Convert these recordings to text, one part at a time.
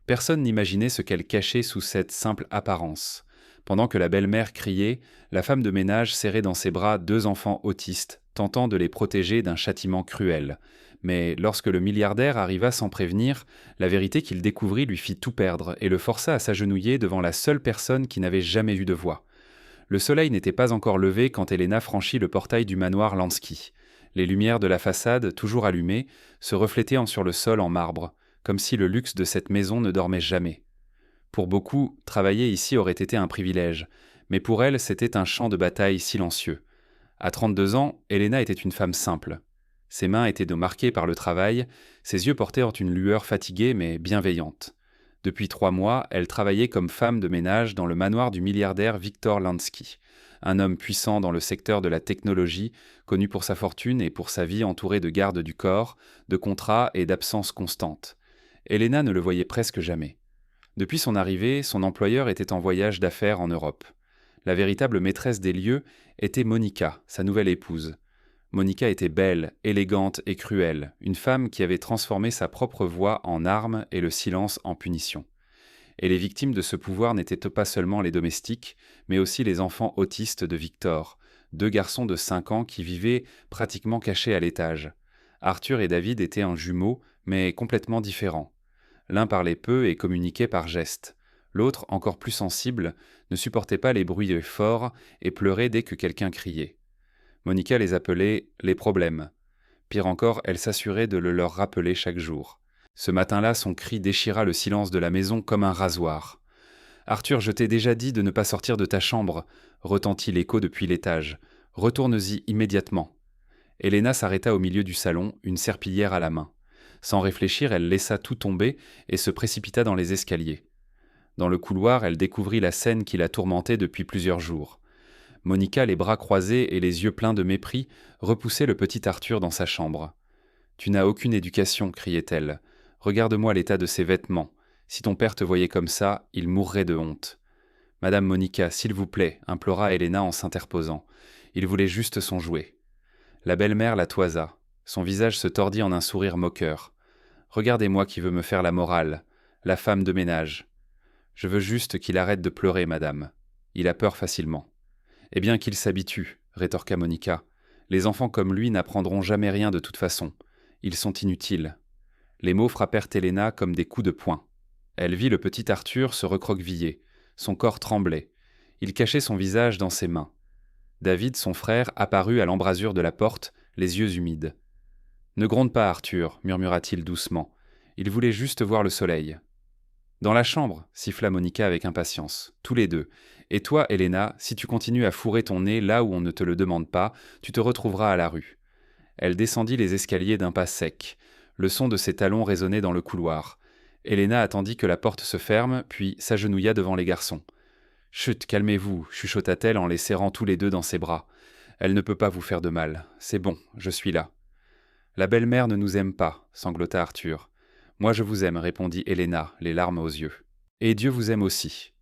Personne n'imaginait ce qu'elle cachait sous cette simple apparence. Pendant que la belle-mère criait, la femme de ménage serrait dans ses bras deux enfants autistes, tentant de les protéger d'un châtiment cruel. Mais lorsque le milliardaire arriva sans prévenir, la vérité qu'il découvrit lui fit tout perdre et le força à s'agenouiller devant la seule personne qui n'avait jamais eu de voix. Le soleil n'était pas encore levé quand Elena franchit le portail du manoir Lansky. Les lumières de la façade, toujours allumées, se reflétaient sur le sol en marbre, comme si le luxe de cette maison ne dormait jamais. Pour beaucoup, travailler ici aurait été un privilège, mais pour elle, c'était un champ de bataille silencieux. À 32 ans, Elena était une femme simple. Ses mains étaient marquées par le travail, ses yeux portaient une lueur fatiguée mais bienveillante. Depuis 3 mois, elle travaillait comme femme de ménage dans le manoir du milliardaire Viktor Lansky, un homme puissant dans le secteur de la technologie, connu pour sa fortune et pour sa vie entourée de gardes du corps, de contrats et d'absences constantes. Elena ne le voyait presque jamais. Depuis son arrivée, son employeur était en voyage d'affaires en Europe. La véritable maîtresse des lieux était Monica, sa nouvelle épouse. Monica était belle, élégante et cruelle, une femme qui avait transformé sa propre voix en arme et le silence en punition. Et les victimes de ce pouvoir n'étaient pas seulement les domestiques, mais aussi les enfants autistes de Victor, deux garçons de 5 ans qui vivaient pratiquement cachés à l'étage. Arthur et David étaient en jumeaux, mais complètement différents. L'un parlait peu et communiquait par gestes. L'autre, encore plus sensible, ne supportait pas les bruits forts et pleurait dès que quelqu'un criait. Monica les appelait « les problèmes ». Pire encore, elle s'assurait de le leur rappeler chaque jour. Ce matin-là, son cri déchira le silence de la maison comme un rasoir. « Arthur, je t'ai déjà dit de ne pas sortir de ta chambre », retentit l'écho depuis l'étage. « Retourne-y immédiatement. » Elena s'arrêta au milieu du salon, une serpillière à la main. Sans réfléchir, elle laissa tout tomber et se précipita dans les escaliers. Dans le couloir, elle découvrit la scène qui la tourmentait depuis plusieurs jours. Monica, les bras croisés et les yeux pleins de mépris, repoussait le petit Arthur dans sa chambre. « Tu n'as aucune éducation, criait-elle. Regarde-moi l'état de ses vêtements. Si ton père te voyait comme ça, il mourrait de honte. »« Madame Monica, s'il vous plaît, implora Elena en s'interposant. Il voulait juste son jouet. » La belle-mère la toisa. Son visage se tordit en un sourire moqueur. « Regardez-moi qui veut me faire la morale, la femme de ménage. Je veux juste qu'il arrête de pleurer, madame. Il a peur facilement. » « Eh bien qu'il s'habitue, rétorqua Monica. Les enfants comme lui n'apprendront jamais rien de toute façon. Ils sont inutiles. Les mots frappèrent Elena comme des coups de poing. Elle vit le petit Arthur se recroqueviller. Son corps tremblait. Il cachait son visage dans ses mains. David, son frère, apparut à l'embrasure de la porte, les yeux humides. « Ne gronde pas, Arthur, murmura-t-il doucement. Il voulait juste voir le soleil. »« Dans la chambre, siffla Monica avec impatience. Tous les deux. Et toi, Elena, si tu continues à fourrer ton nez là où on ne te le demande pas, tu te retrouveras à la rue. » Elle descendit les escaliers d'un pas sec. Le son de ses talons résonnait dans le couloir. Elena attendit que la porte se ferme, puis s'agenouilla devant les garçons. « Chut, calmez-vous, chuchota-t-elle en les serrant tous les deux dans ses bras. Elle ne peut pas vous faire de mal. C'est bon, je suis là. »« La belle-mère ne nous aime pas, sanglota Arthur. « Moi je vous aime, répondit Elena, les larmes aux yeux. Et Dieu vous aime aussi. »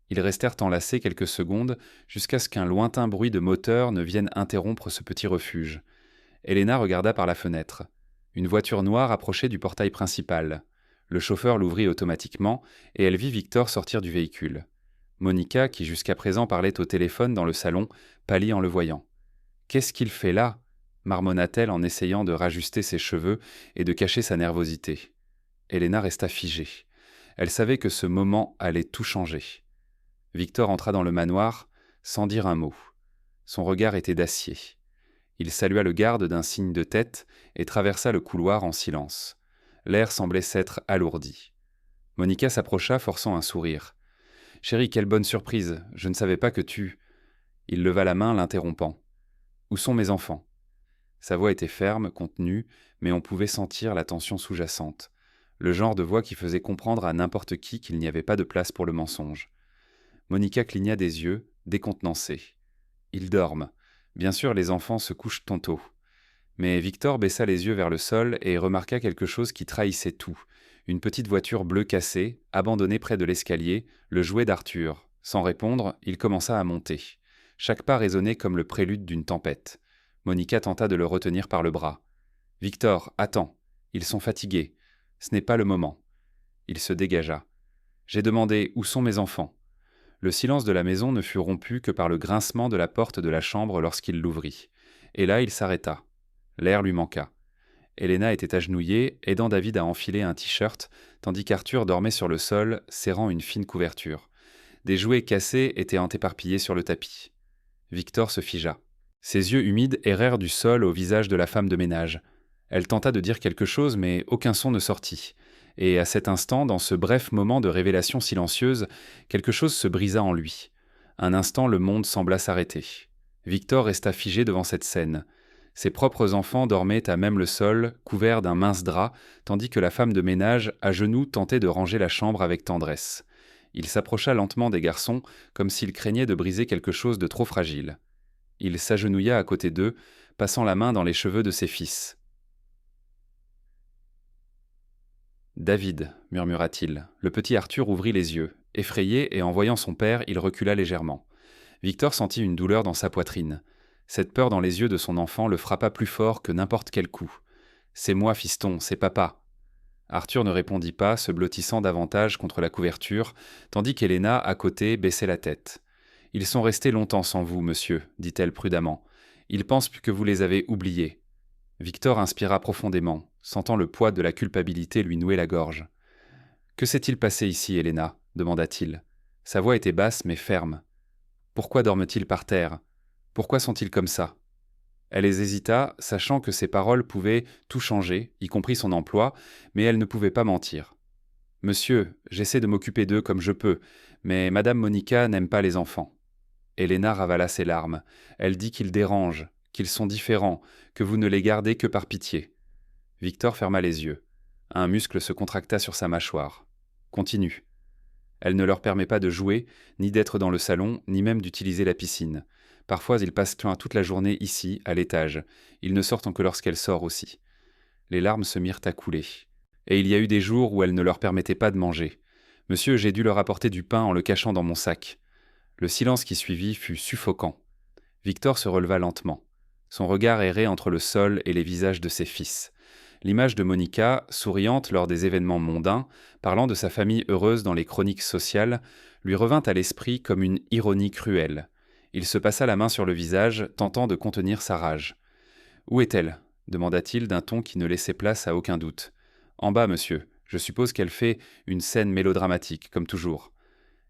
Ils restèrent enlacés quelques secondes jusqu'à ce qu'un lointain bruit de moteur ne vienne interrompre ce petit refuge. Elena regarda par la fenêtre. Une voiture noire approchait du portail principal. Le chauffeur l'ouvrit automatiquement et elle vit Victor sortir du véhicule. Monica, qui jusqu'à présent parlait au téléphone dans le salon, pâlit en le voyant. « Qu'est-ce qu'il fait là ?» marmonna-t-elle en essayant de rajuster ses cheveux et de cacher sa nervosité. Elena resta figée. Elle savait que ce moment allait tout changer. Victor entra dans le manoir sans dire un mot. Son regard était d'acier. Il salua le garde d'un signe de tête et traversa le couloir en silence. L'air semblait s'être alourdi. Monica s'approcha, forçant un sourire. « Chérie, quelle bonne surprise. Je ne savais pas que tu... » Il leva la main, l'interrompant. « Où sont mes enfants ?» Sa voix était ferme, contenue, mais on pouvait sentir la tension sous-jacente. Le genre de voix qui faisait comprendre à n'importe qui qu'il n'y avait pas de place pour le mensonge. Monica cligna des yeux, décontenancée. « Ils dorment. Bien sûr, les enfants se couchent tantôt. » Mais Victor baissa les yeux vers le sol et remarqua quelque chose qui trahissait tout. Une petite voiture bleue cassée, abandonnée près de l'escalier, le jouet d'Arthur. Sans répondre, il commença à monter. Chaque pas résonnait comme le prélude d'une tempête. Monica tenta de le retenir par le bras. « Victor, attends. Ils sont fatigués. Ce n'est pas le moment. » Il se dégagea. J'ai demandé « Où sont mes enfants ?» Le silence de la maison ne fut rompu que par le grincement de la porte de la chambre lorsqu'il l'ouvrit. Et là, il s'arrêta. L'air lui manqua. Helena était agenouillée, aidant David à enfiler un t-shirt, tandis qu'Arthur dormait sur le sol, serrant une fine couverture. Des jouets cassés étaient éparpillés sur le tapis. Victor se figea. Ses yeux humides errèrent du sol au visage de la femme de ménage. Elle tenta de dire quelque chose, mais aucun son ne sortit. Et à cet instant, dans ce bref moment de révélation silencieuse, quelque chose se brisa en lui. Un instant, le monde sembla s'arrêter. Victor resta figé devant cette scène. Ses propres enfants dormaient à même le sol, couverts d'un mince drap, tandis que la femme de ménage, à genoux, tentait de ranger la chambre avec tendresse. Il s'approcha lentement des garçons, comme s'il craignait de briser quelque chose de trop fragile. Il s'agenouilla à côté d'eux, passant la main dans les cheveux de ses fils. « David, murmura-t-il. Le petit Arthur ouvrit les yeux. Effrayé et en voyant son père, il recula légèrement. Victor sentit une douleur dans sa poitrine. Cette peur dans les yeux de son enfant le frappa plus fort que n'importe quel coup. « C'est moi, fiston, c'est papa. » Arthur ne répondit pas, se blottissant davantage contre la couverture, tandis qu'Helena, à côté, baissait la tête. « Ils sont restés longtemps sans vous, monsieur, dit-elle prudemment. Ils pensent que vous les avez oubliés. » Victor inspira profondément, sentant le poids de la culpabilité lui nouer la gorge. « Que s'est-il passé ici, Helena ?» demanda-t-il. Sa voix était basse mais ferme. « Pourquoi dorment-ils par terre? Pourquoi sont-ils comme ça ?» Elle hésita, sachant que ses paroles pouvaient tout changer, y compris son emploi, mais elle ne pouvait pas mentir. « Monsieur, j'essaie de m'occuper d'eux comme je peux, mais Madame Monica n'aime pas les enfants. » Helena ravala ses larmes. Elle dit qu'ils dérangent, qu'ils sont différents, que vous ne les gardez que par pitié. Victor ferma les yeux. Un muscle se contracta sur sa mâchoire. Continue. Elle ne leur permet pas de jouer, ni d'être dans le salon, ni même d'utiliser la piscine. Parfois, ils passent toute la journée ici, à l'étage. Ils ne sortent que lorsqu'elle sort aussi. Les larmes se mirent à couler. Et il y a eu des jours où elle ne leur permettait pas de manger. Monsieur, j'ai dû leur apporter du pain en le cachant dans mon sac. Le silence qui suivit fut suffocant. Victor se releva lentement. Son regard errait entre le sol et les visages de ses fils. L'image de Monica, souriante lors des événements mondains, parlant de sa famille heureuse dans les chroniques sociales, lui revint à l'esprit comme une ironie cruelle. Il se passa la main sur le visage, tentant de contenir sa rage. « Où est-elle » demanda-t-il d'un ton qui ne laissait place à aucun doute. « En bas, monsieur. Je suppose qu'elle fait une scène mélodramatique, comme toujours. »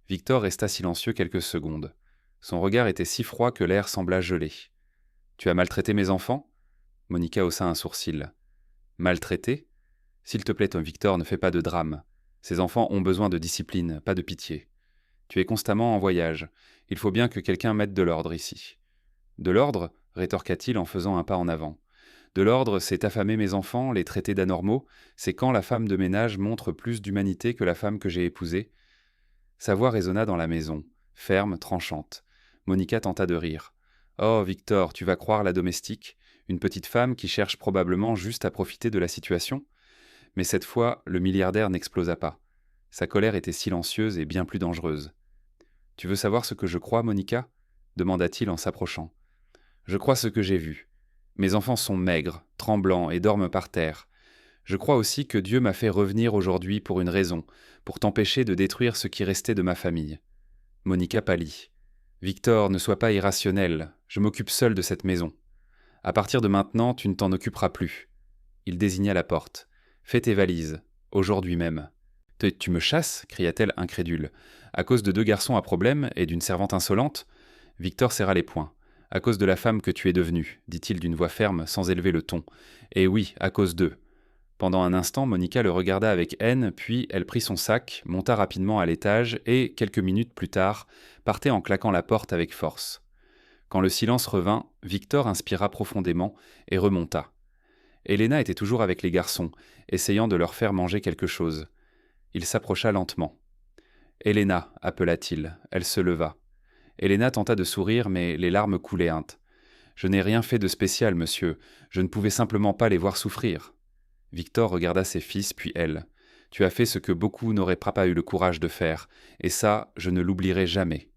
Victor resta silencieux quelques secondes. Son regard était si froid que l'air sembla gelé. « Tu as maltraité mes enfants ?» Monica haussa un sourcil. « Maltraité ? S'il te plaît, Tom Victor, ne fais pas de drame. Ces enfants ont besoin de discipline, pas de pitié. Tu es constamment en voyage. Il faut bien que quelqu'un mette de l'ordre ici. »« De l'ordre » rétorqua-t-il en faisant un pas en avant. « De l'ordre, c'est affamer mes enfants, les traiter d'anormaux, c'est quand la femme de ménage montre plus d'humanité que la femme que j'ai épousée. » Sa voix résonna dans la maison, ferme, tranchante. Monica tenta de rire. « Oh, Victor, tu vas croire la domestique, une petite femme qui cherche probablement juste à profiter de la situation ?» Mais cette fois, le milliardaire n'explosa pas. Sa colère était silencieuse et bien plus dangereuse. « Tu veux savoir ce que je crois, Monica ?» demanda-t-il en s'approchant. « Je crois ce que j'ai vu. Mes enfants sont maigres, tremblants et dorment par terre. Je crois aussi que Dieu m'a fait revenir aujourd'hui pour une raison, pour t'empêcher de détruire ce qui restait de ma famille. » Monica pâlit. « Victor, ne sois pas irrationnel, je m'occupe seul de cette maison. À partir de maintenant, tu ne t'en occuperas plus. » Il désigna la porte. « Fais tes valises, aujourd'hui même. »« Tu me chasses » cria-t-elle incrédule. « À cause de 2 garçons à problème et d'une servante insolente ?» Victor serra les poings. « À cause de la femme que tu es devenue, dit-il d'une voix ferme, sans élever le ton. Et oui, à cause d'eux. » Pendant un instant, Monica le regarda avec haine, puis elle prit son sac, monta rapidement à l'étage et, quelques minutes plus tard, partait en claquant la porte avec force. Quand le silence revint, Victor inspira profondément et remonta. Helena était toujours avec les garçons, essayant de leur faire manger quelque chose. Il s'approcha lentement. « Helena » appela-t-il. Elle se leva. Helena tenta de sourire, mais les larmes coulaient. « Je n'ai rien fait de spécial, monsieur. Je ne pouvais simplement pas les voir souffrir. » Victor regarda ses fils, puis elle. « Tu as fait ce que beaucoup n'auraient pas eu le courage de faire, et ça, je ne l'oublierai jamais. »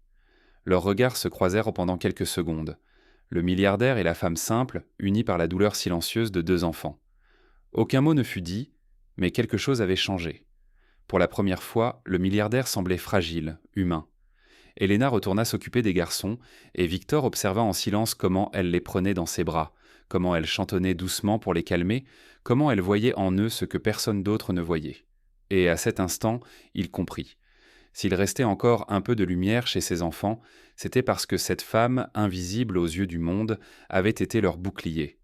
Leurs regards se croisèrent pendant quelques secondes. Le milliardaire et la femme simple, unis par la douleur silencieuse de 2 enfants. Aucun mot ne fut dit, mais quelque chose avait changé. Pour la première fois, le milliardaire semblait fragile, humain. Elena retourna s'occuper des garçons, et Victor observa en silence comment elle les prenait dans ses bras, comment elle chantonnait doucement pour les calmer, comment elle voyait en eux ce que personne d'autre ne voyait. Et à cet instant, il comprit. S'il restait encore un peu de lumière chez ses enfants, c'était parce que cette femme, invisible aux yeux du monde, avait été leur bouclier.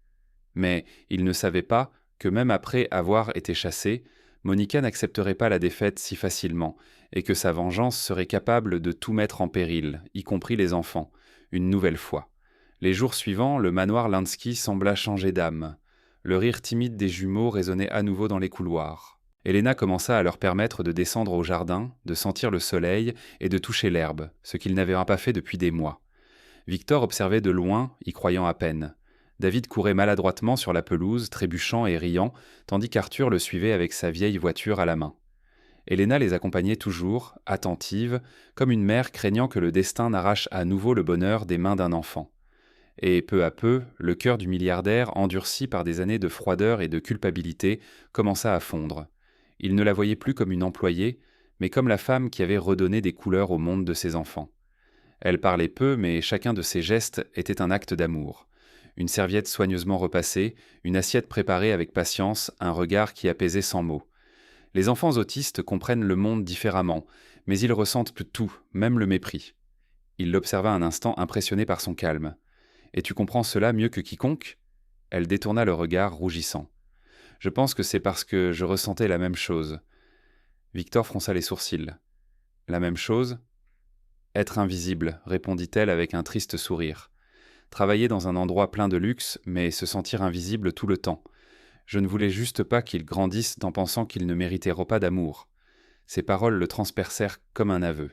Mais il ne savait pas que même après avoir été chassée, Monica n'accepterait pas la défaite si facilement, et que sa vengeance serait capable de tout mettre en péril, y compris les enfants, une nouvelle fois. Les jours suivants, le manoir Lansky sembla changer d'âme. Le rire timide des jumeaux résonnait à nouveau dans les couloirs. Elena commença à leur permettre de descendre au jardin, de sentir le soleil et de toucher l'herbe, ce qu'ils n'avaient pas fait depuis des mois. Victor observait de loin, y croyant à peine. David courait maladroitement sur la pelouse, trébuchant et riant, tandis qu'Arthur le suivait avec sa vieille voiture à la main. Elena les accompagnait toujours, attentive, comme une mère craignant que le destin n'arrache à nouveau le bonheur des mains d'un enfant. Et peu à peu, le cœur du milliardaire, endurci par des années de froideur et de culpabilité, commença à fondre. Il ne la voyait plus comme une employée, mais comme la femme qui avait redonné des couleurs au monde de ses enfants. Elle parlait peu, mais chacun de ses gestes était un acte d'amour. Une serviette soigneusement repassée, une assiette préparée avec patience, un regard qui apaisait sans mots. Les enfants autistes comprennent le monde différemment, mais ils ressentent tout, même le mépris. Il l'observa un instant, impressionné par son calme. « Et tu comprends cela mieux que quiconque ?» Elle détourna le regard, rougissant. « Je pense que c'est parce que je ressentais la même chose. » Victor fronça les sourcils. « La même chose ?»« Être invisible, » répondit-elle avec un triste sourire. « Travailler dans un endroit plein de luxe, mais se sentir invisible tout le temps. Je ne voulais juste pas qu'ils grandissent en pensant qu'ils ne mériteraient pas d'amour. » Ces paroles le transpercèrent comme un aveu.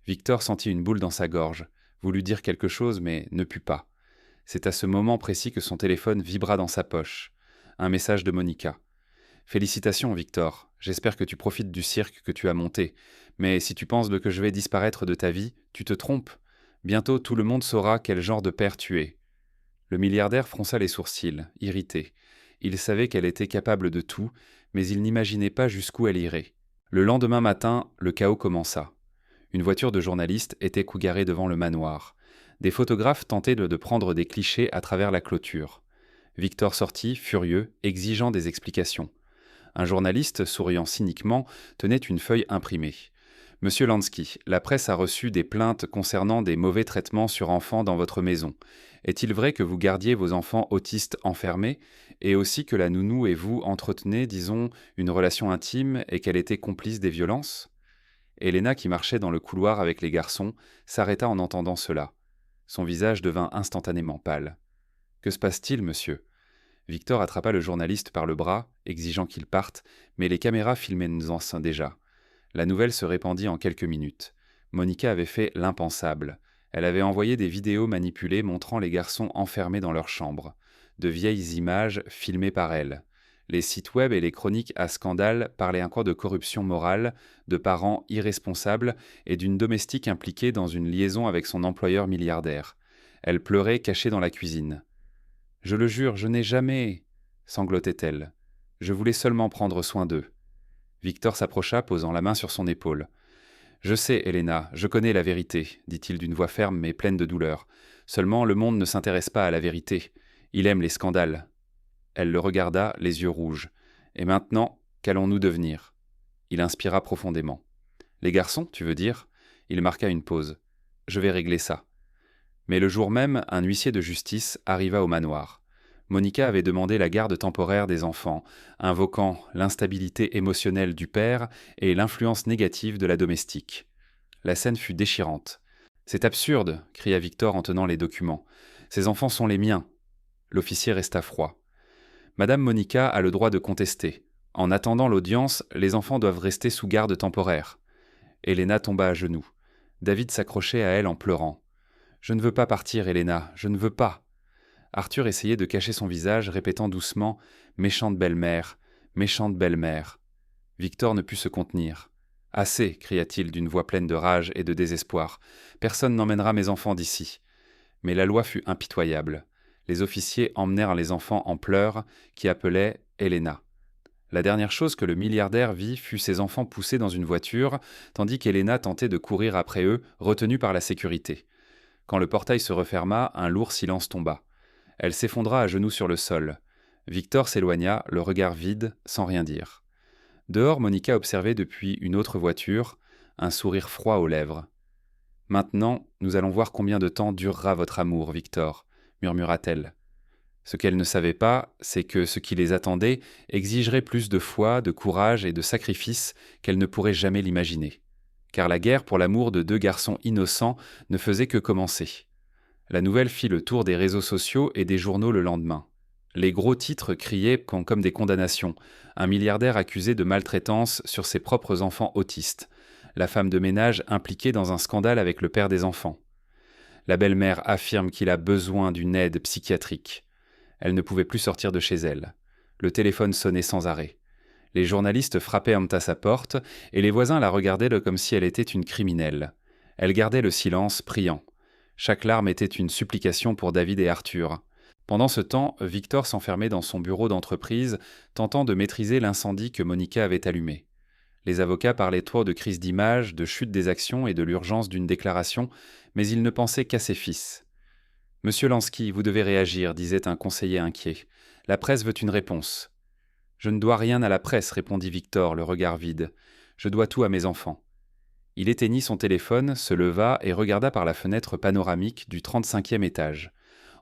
Victor sentit une boule dans sa gorge, voulut dire quelque chose, mais ne put pas. C'est à ce moment précis que son téléphone vibra dans sa poche. Un message de Monica. « Félicitations, Victor. J'espère que tu profites du cirque que tu as monté. Mais si tu penses que je vais disparaître de ta vie, tu te trompes. Bientôt, tout le monde saura quel genre de père tu es. » Le milliardaire fronça les sourcils, irrité. Il savait qu'elle était capable de tout, mais il n'imaginait pas jusqu'où elle irait. Le lendemain matin, le chaos commença. Une voiture de journaliste était garée devant le manoir. Des photographes tentaient de prendre des clichés à travers la clôture. Victor sortit, furieux, exigeant des explications. Un journaliste, souriant cyniquement, tenait une feuille imprimée. « Monsieur Lansky, la presse a reçu des plaintes concernant des mauvais traitements sur enfants dans votre maison. Est-il vrai que vous gardiez vos enfants autistes enfermés, et aussi que la nounou et vous entretenez, disons, une relation intime et qu'elle était complice des violences ?» Elena, qui marchait dans le couloir avec les garçons, s'arrêta en entendant cela. Son visage devint instantanément pâle. « Que se passe-t-il, monsieur ?» Victor attrapa le journaliste par le bras, exigeant qu'il parte, mais les caméras filmaient déjà. La nouvelle se répandit en quelques minutes. Monica avait fait l'impensable. Elle avait envoyé des vidéos manipulées montrant les garçons enfermés dans leur chambre. De vieilles images filmées par elle. Les sites web et les chroniques à scandale parlaient encore de corruption morale, de parents irresponsables et d'une domestique impliquée dans une liaison avec son employeur milliardaire. Elle pleurait cachée dans la cuisine. « Je le jure, je n'ai jamais... » sanglotait-elle. « Je voulais seulement prendre soin d'eux. » Victor s'approcha, posant la main sur son épaule. « Je sais, Elena, je connais la vérité, » dit-il d'une voix ferme mais pleine de douleur. « Seulement, le monde ne s'intéresse pas à la vérité. Il aime les scandales. » Elle le regarda, les yeux rouges. « Et maintenant, qu'allons-nous devenir ?» Il inspira profondément. « Les garçons, tu veux dire ?» Il marqua une pause. « Je vais régler ça. » Mais le jour même, un huissier de justice arriva au manoir. Monica avait demandé la garde temporaire des enfants, invoquant l'instabilité émotionnelle du père et l'influence négative de la domestique. La scène fut déchirante. « C'est absurde !» cria Victor en tenant les documents. « Ces enfants sont les miens. » L'officier resta froid. « Madame Monica a le droit de contester. En attendant l'audience, les enfants doivent rester sous garde temporaire. » Elena tomba à genoux. David s'accrochait à elle en pleurant. « Je ne veux pas partir, Elena, je ne veux pas. » Arthur essayait de cacher son visage, répétant doucement « Méchante belle-mère, méchante belle-mère ». Victor ne put se contenir. « Assez !» cria-t-il d'une voix pleine de rage et de désespoir. « Personne n'emmènera mes enfants d'ici. » Mais la loi fut impitoyable. Les officiers emmenèrent les enfants en pleurs, qui appelaient Elena. La dernière chose que le milliardaire vit fut ses enfants poussés dans une voiture, tandis qu'Elena tentait de courir après eux, retenue par la sécurité. Quand le portail se referma, un lourd silence tomba. Elle s'effondra à genoux sur le sol. Victor s'éloigna, le regard vide, sans rien dire. Dehors, Monica observait depuis une autre voiture, un sourire froid aux lèvres. « Maintenant, nous allons voir combien de temps durera votre amour, Victor, » murmura-t-elle. Ce qu'elle ne savait pas, c'est que ce qui les attendait exigerait plus de foi, de courage et de sacrifice qu'elle ne pourrait jamais l'imaginer. Car la guerre pour l'amour de deux garçons innocents ne faisait que commencer. La nouvelle fit le tour des réseaux sociaux et des journaux le lendemain. Les gros titres criaient comme des condamnations. Un milliardaire accusé de maltraitance sur ses propres enfants autistes. La femme de ménage impliquée dans un scandale avec le père des enfants. La belle-mère affirme qu'il a besoin d'une aide psychiatrique. Elle ne pouvait plus sortir de chez elle. Le téléphone sonnait sans arrêt. Les journalistes frappaient à sa porte et les voisins la regardaient comme si elle était une criminelle. Elle gardait le silence, priant. Chaque larme était une supplication pour David et Arthur. Pendant ce temps, Victor s'enfermait dans son bureau d'entreprise, tentant de maîtriser l'incendie que Monica avait allumé. Les avocats parlaient trop de crise d'image, de chute des actions et de l'urgence d'une déclaration, mais ils ne pensaient qu'à ses fils. « Monsieur Lansky, vous devez réagir, » disait un conseiller inquiet. « La presse veut une réponse. »« Je ne dois rien à la presse, » répondit Victor, le regard vide. « Je dois tout à mes enfants. » Il éteignit son téléphone, se leva et regarda par la fenêtre panoramique du 35e étage.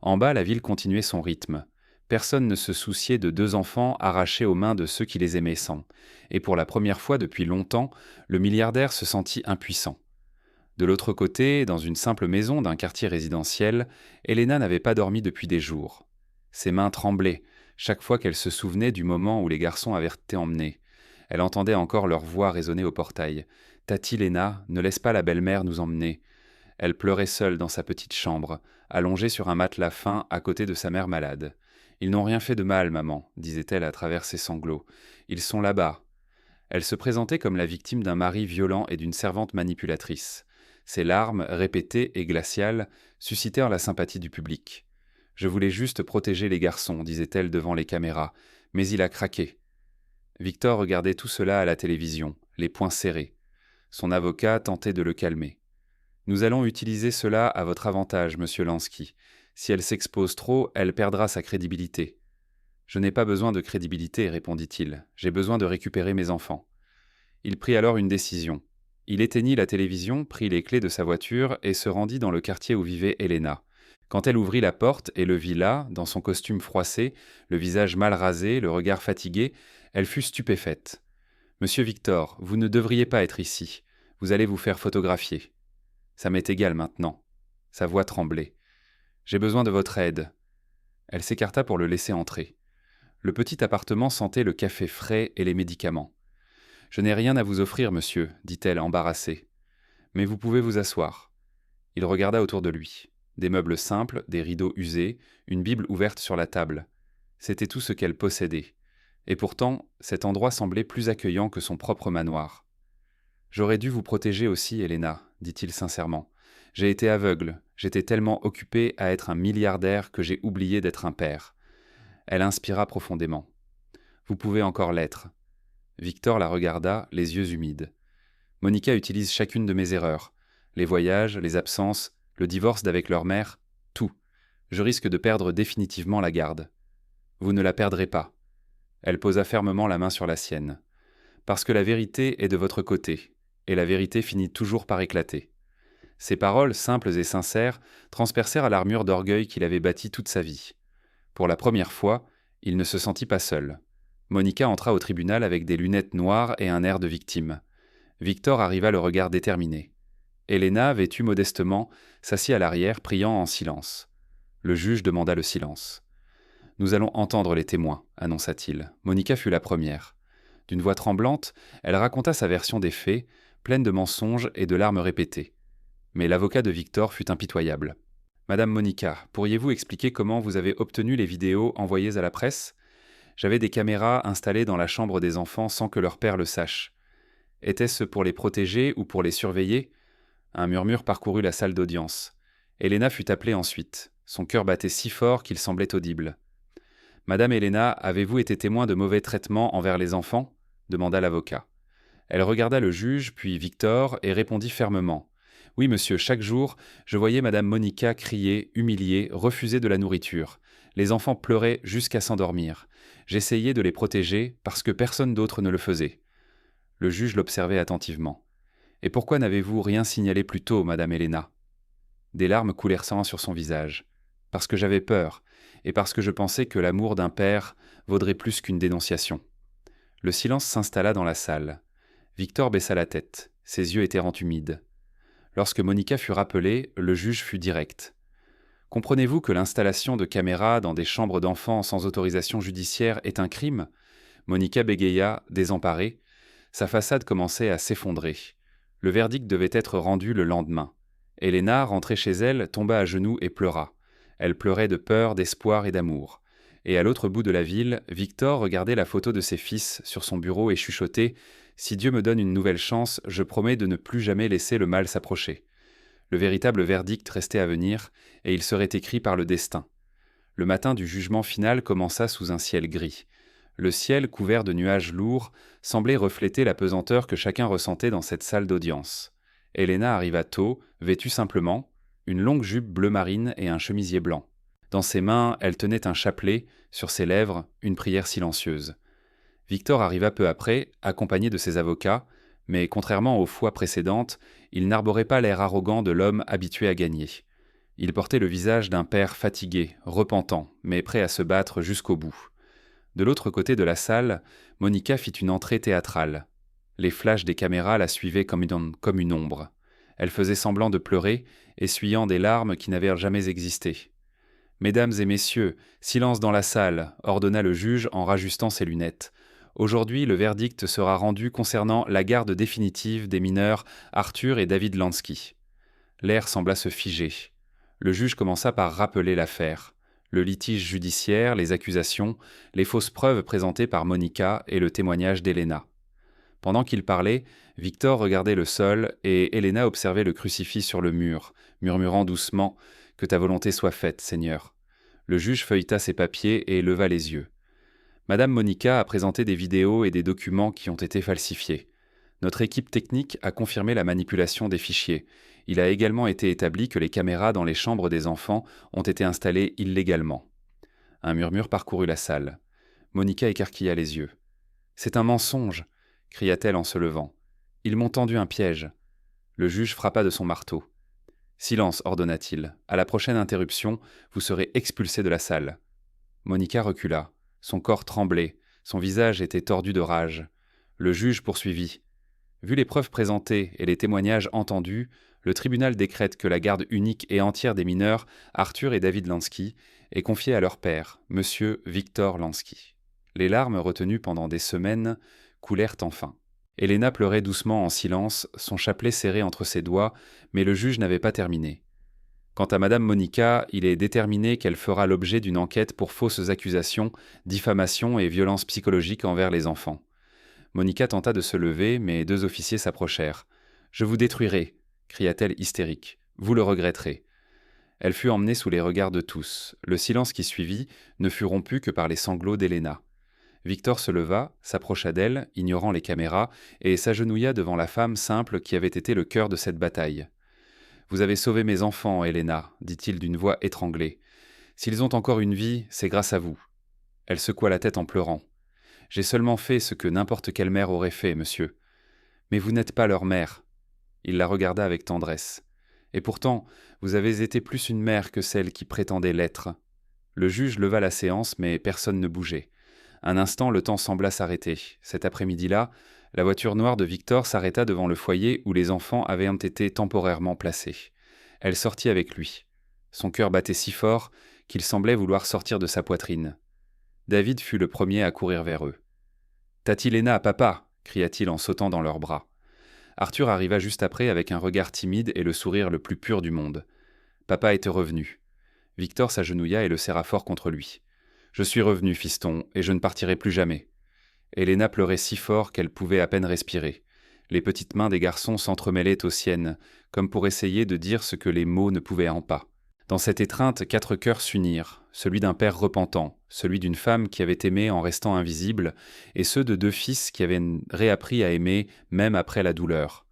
En bas, la ville continuait son rythme. Personne ne se souciait de deux enfants arrachés aux mains de ceux qui les aimaient sans. Et pour la première fois depuis longtemps, le milliardaire se sentit impuissant. De l'autre côté, dans une simple maison d'un quartier résidentiel, Elena n'avait pas dormi depuis des jours. Ses mains tremblaient, chaque fois qu'elle se souvenait du moment où les garçons avaient été emmenés. Elle entendait encore leur voix résonner au portail. « Tati Lena, ne laisse pas la belle-mère nous emmener. » Elle pleurait seule dans sa petite chambre, allongée sur un matelas fin à côté de sa mère malade. « Ils n'ont rien fait de mal, maman, » disait-elle à travers ses sanglots. « Ils sont là-bas. » Elle se présentait comme la victime d'un mari violent et d'une servante manipulatrice. Ses larmes, répétées et glaciales, suscitèrent la sympathie du public. « Je voulais juste protéger les garçons, » disait-elle devant les caméras, « mais il a craqué. » Victor regardait tout cela à la télévision, les poings serrés. Son avocat tentait de le calmer. « Nous allons utiliser cela à votre avantage, monsieur Lansky. Si elle s'expose trop, elle perdra sa crédibilité. »« Je n'ai pas besoin de crédibilité, » répondit-il. « J'ai besoin de récupérer mes enfants. » Il prit alors une décision. Il éteignit la télévision, prit les clés de sa voiture et se rendit dans le quartier où vivait Elena. Quand elle ouvrit la porte et le vit là, dans son costume froissé, le visage mal rasé, le regard fatigué, elle fut stupéfaite. « Monsieur Victor, vous ne devriez pas être ici. Vous allez vous faire photographier. » « Ça m'est égal maintenant. » Sa voix tremblait. « J'ai besoin de votre aide. » Elle s'écarta pour le laisser entrer. Le petit appartement sentait le café frais et les médicaments. « Je n'ai rien à vous offrir, monsieur, » dit-elle embarrassée. « Mais vous pouvez vous asseoir. » Il regarda autour de lui. Des meubles simples, des rideaux usés, une Bible ouverte sur la table. C'était tout ce qu'elle possédait. Et pourtant, cet endroit semblait plus accueillant que son propre manoir. « J'aurais dû vous protéger aussi, Elena, » dit-il sincèrement. « J'ai été aveugle, j'étais tellement occupé à être un milliardaire que j'ai oublié d'être un père. » Elle inspira profondément. « Vous pouvez encore l'être. » Victor la regarda, les yeux humides. « Monica utilise chacune de mes erreurs. Les voyages, les absences, le divorce d'avec leur mère, tout. Je risque de perdre définitivement la garde. Vous ne la perdrez pas. » Elle posa fermement la main sur la sienne. « Parce que la vérité est de votre côté. Et la vérité finit toujours par éclater. » Ces paroles, simples et sincères, transpercèrent l'armure d'orgueil qu'il avait bâtie toute sa vie. Pour la première fois, il ne se sentit pas seul. Monica entra au tribunal avec des lunettes noires et un air de victime. Victor arriva le regard déterminé. Elena, vêtue modestement, s'assit à l'arrière, priant en silence. Le juge demanda le silence. « Nous allons entendre les témoins, » annonça-t-il. Monica fut la première. D'une voix tremblante, elle raconta sa version des faits, pleine de mensonges et de larmes répétées. Mais l'avocat de Victor fut impitoyable. « Madame Monica, pourriez-vous expliquer comment vous avez obtenu les vidéos envoyées à la presse ? J'avais des caméras installées dans la chambre des enfants sans que leur père le sache. Était-ce pour les protéger ou pour les surveiller ? » Un murmure parcourut la salle d'audience. Elena fut appelée ensuite. Son cœur battait si fort qu'il semblait audible. « Madame Helena, avez-vous été témoin de mauvais traitements envers les enfants ? Demanda l'avocat. Elle regarda le juge, puis Victor, et répondit fermement. Oui, monsieur, chaque jour, je voyais Madame Monica crier, humiliée, refuser de la nourriture. Les enfants pleuraient jusqu'à s'endormir. J'essayais de les protéger parce que personne d'autre ne le faisait. Le juge l'observait attentivement. Et pourquoi n'avez-vous rien signalé plus tôt, Madame Helena ? Des larmes coulèrent sur son visage. Parce que j'avais peur, et parce que je pensais que l'amour d'un père vaudrait plus qu'une dénonciation. Le silence s'installa dans la salle. Victor baissa la tête. Ses yeux étaient rendus humides. Lorsque Monica fut rappelée, le juge fut direct. « Comprenez-vous que l'installation de caméras dans des chambres d'enfants sans autorisation judiciaire est un crime ?» Monica bégaya, désemparée. Sa façade commençait à s'effondrer. Le verdict devait être rendu le lendemain. Helena, rentrée chez elle, tomba à genoux et pleura. Elle pleurait de peur, d'espoir et d'amour. Et à l'autre bout de la ville, Victor regardait la photo de ses fils sur son bureau et chuchotait « Si Dieu me donne une nouvelle chance, je promets de ne plus jamais laisser le mal s'approcher. » Le véritable verdict restait à venir, et il serait écrit par le destin. Le matin du jugement final commença sous un ciel gris. Le ciel, couvert de nuages lourds, semblait refléter la pesanteur que chacun ressentait dans cette salle d'audience. Helena arriva tôt, vêtue simplement, une longue jupe bleu marine et un chemisier blanc. Dans ses mains, elle tenait un chapelet, sur ses lèvres, une prière silencieuse. Victor arriva peu après, accompagné de ses avocats, mais contrairement aux fois précédentes, il n'arborait pas l'air arrogant de l'homme habitué à gagner. Il portait le visage d'un père fatigué, repentant, mais prêt à se battre jusqu'au bout. De l'autre côté de la salle, Monica fit une entrée théâtrale. Les flashs des caméras la suivaient comme une ombre. Elle faisait semblant de pleurer, essuyant des larmes qui n'avaient jamais existé. « Mesdames et messieurs, silence dans la salle », ordonna le juge en rajustant ses lunettes. « Aujourd'hui, le verdict sera rendu concernant la garde définitive des mineurs Arthur et David Lansky. » L'air sembla se figer. Le juge commença par rappeler l'affaire. Le litige judiciaire, les accusations, les fausses preuves présentées par Monica et le témoignage d'Helena. Pendant qu'il parlait, Victor regardait le sol et Helena observait le crucifix sur le mur, murmurant doucement « Que ta volonté soit faite, Seigneur ». Le juge feuilleta ses papiers et leva les yeux. Madame Monica a présenté des vidéos et des documents qui ont été falsifiés. Notre équipe technique a confirmé la manipulation des fichiers. Il a également été établi que les caméras dans les chambres des enfants ont été installées illégalement. Un murmure parcourut la salle. Monica écarquilla les yeux. « C'est un mensonge !» cria-t-elle en se levant. « Ils m'ont tendu un piège. » Le juge frappa de son marteau. « Silence, ordonna-t-il. À la prochaine interruption, vous serez expulsé de la salle. » Monica recula. Son corps tremblait, son visage était tordu de rage. Le juge poursuivit. « Vu les preuves présentées et les témoignages entendus, le tribunal décrète que la garde unique et entière des mineurs, Arthur et David Lansky, est confiée à leur père, monsieur Victor Lansky. » Les larmes retenues pendant des semaines coulèrent enfin. Helena pleurait doucement en silence, son chapelet serré entre ses doigts, mais le juge n'avait pas terminé. Quant à Madame Monica, il est déterminé qu'elle fera l'objet d'une enquête pour fausses accusations, diffamation et violences psychologiques envers les enfants. Monica tenta de se lever, mais deux officiers s'approchèrent. « Je vous détruirai !» cria-t-elle hystérique. « Vous le regretterez. » Elle fut emmenée sous les regards de tous. Le silence qui suivit ne fut rompu que par les sanglots d'Helena. Victor se leva, s'approcha d'elle, ignorant les caméras, et s'agenouilla devant la femme simple qui avait été le cœur de cette bataille. « Vous avez sauvé mes enfants, Helena, » dit-il d'une voix étranglée. « S'ils ont encore une vie, c'est grâce à vous. » Elle secoua la tête en pleurant. « J'ai seulement fait ce que n'importe quelle mère aurait fait, monsieur. Mais vous n'êtes pas leur mère. » Il la regarda avec tendresse. « Et pourtant, vous avez été plus une mère que celle qui prétendait l'être. » Le juge leva la séance, mais personne ne bougeait. Un instant, le temps sembla s'arrêter. Cet après-midi-là, la voiture noire de Victor s'arrêta devant le foyer où les enfants avaient été temporairement placés. Elle sortit avec lui. Son cœur battait si fort qu'il semblait vouloir sortir de sa poitrine. David fut le premier à courir vers eux. « Tati Léna, papa !» cria-t-il en sautant dans leurs bras. Arthur arriva juste après avec un regard timide et le sourire le plus pur du monde. Papa était revenu. Victor s'agenouilla et le serra fort contre lui. « Je suis revenu, fiston, et je ne partirai plus jamais. » Helena pleurait si fort qu'elle pouvait à peine respirer. Les petites mains des garçons s'entremêlaient aux siennes, comme pour essayer de dire ce que les mots ne pouvaient en pas. Dans cette étreinte, 4 cœurs s'unirent, celui d'un père repentant, celui d'une femme qui avait aimé en restant invisible, et ceux de 2 fils qui avaient réappris à aimer même après la douleur.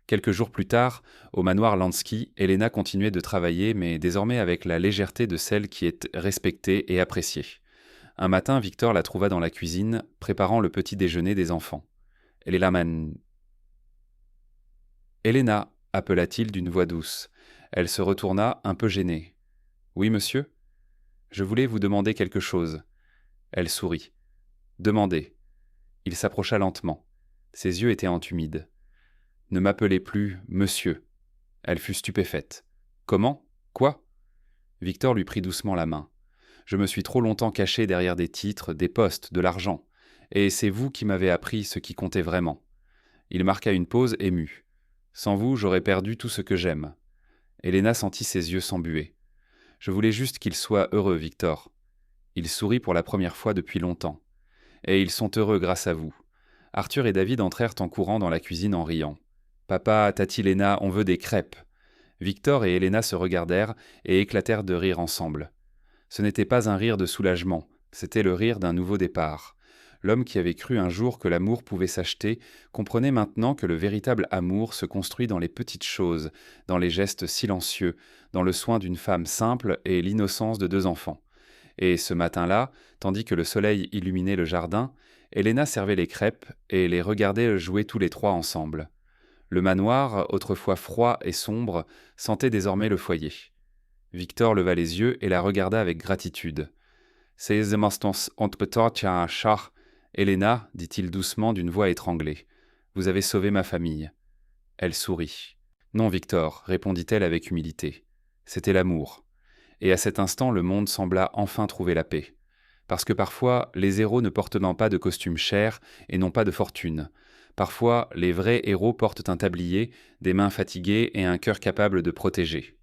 Quelques jours plus tard, au manoir Lansky, Elena continuait de travailler, mais désormais avec la légèreté de celle qui est respectée et appréciée. Un matin, Victor la trouva dans la cuisine, préparant le petit déjeuner des enfants. « Elena, appela-t-il d'une voix douce. Elle se retourna, un peu gênée. « Oui, monsieur ? Je voulais vous demander quelque chose. » Elle sourit. « Demandez. » Il s'approcha lentement. Ses yeux étaient humides. « Ne m'appelez plus « monsieur ». Elle fut stupéfaite. « Comment ? Quoi ?» Victor lui prit doucement la main. « Je me suis trop longtemps caché derrière des titres, des postes, de l'argent. Et c'est vous qui m'avez appris ce qui comptait vraiment. » Il marqua une pause émue. « Sans vous, j'aurais perdu tout ce que j'aime. » Elena sentit ses yeux s'embuer. « Je voulais juste qu'il soit heureux, Victor. » Il sourit pour la première fois depuis longtemps. « Et ils sont heureux grâce à vous. » Arthur et David entrèrent en courant dans la cuisine en riant. « Papa, Tati Lena, on veut des crêpes. » Victor et Elena se regardèrent et éclatèrent de rire ensemble. Ce n'était pas un rire de soulagement, c'était le rire d'un nouveau départ. L'homme qui avait cru un jour que l'amour pouvait s'acheter comprenait maintenant que le véritable amour se construit dans les petites choses, dans les gestes silencieux, dans le soin d'une femme simple et l'innocence de 2 enfants. Et ce matin-là, tandis que le soleil illuminait le jardin, Elena servait les crêpes et les regardait jouer tous les 3 ensemble. Le manoir, autrefois froid et sombre, sentait désormais le foyer. Victor leva les yeux et la regarda avec gratitude. « C'est Elena, dit-il doucement d'une voix étranglée. « Vous avez sauvé ma famille. » Elle sourit. « Non, Victor, répondit-elle avec humilité. C'était l'amour. » Et à cet instant, le monde sembla enfin trouver la paix. Parce que parfois, les héros ne portent pas de costume cher et n'ont pas de fortune. Parfois, les vrais héros portent un tablier, des mains fatiguées et un cœur capable de protéger.